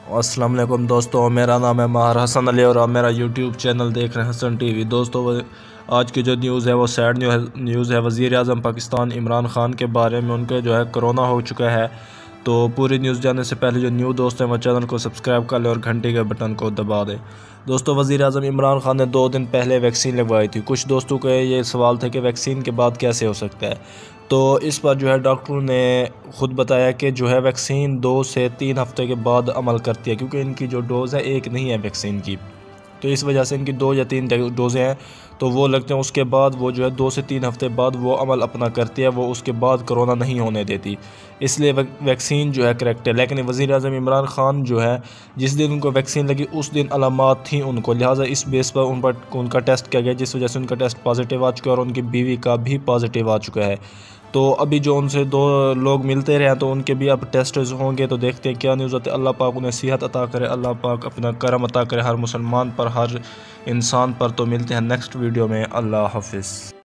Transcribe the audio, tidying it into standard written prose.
अस्सलाम वालेकुम दोस्तों, मेरा नाम है हसन अली और आप मेरा यूट्यूब चैनल देख रहे हैं हसन टीवी। दोस्तों आज की जो न्यूज़ है वो सैड न्यूज़ है। वज़ीर आज़म पाकिस्तान इमरान खान के बारे में उनके जो है कोरोना हो चुका है। तो पूरी न्यूज़ जानने से पहले जो न्यू दोस्त हैं वो चैनल को सब्सक्राइब कर लें और घंटी के बटन को दबा दें। दोस्तों वज़ीर आज़म इमरान खान ने 2 दिन पहले वैक्सीन लगवाई थी। कुछ दोस्तों का ये सवाल था कि वैक्सीन के बाद कैसे हो सकता है, तो इस पर जो है डॉक्टरों ने ख़ुद बताया कि जो है वैक्सीन 2 से 3 हफ्ते के बाद अमल करती है, क्योंकि इनकी जो डोज़ है एक नहीं है वैक्सीन की, तो इस वजह से इनकी 2 या 3 डोज़ें हैं, तो वो लगते हैं उसके बाद वो जो है 2 से 3 हफ्ते बाद वो अमल अपना करती है, वो उसके बाद कोरोना नहीं होने देती। इसलिए वैक्सीन जो है करेक्ट है। लेकिन वज़ीर आज़म इमरान खान जो है जिस दिन उनको वैक्सीन लगी उस दिन अलामात थी उनको, लिहाजा इस बेस पर उनका टेस्ट किया गया, जिस वजह से उनका टेस्ट पॉजिटिव आ चुका है और उनकी बीवी का भी पॉजिटिव आ चुका है। तो अभी जो उनसे 2 लोग मिलते रहे हैं तो उनके भी अब टेस्ट होंगे, तो देखते हैं क्या न्यूज़ होती है। अल्लाह पाक उन्हें सेहत अता करे, अल्लाह पाक अपना करम अता करे हर मुसलमान पर, हर इंसान पर। तो मिलते हैं नेक्स्ट वीडियो में। अल्लाह हाफिज़।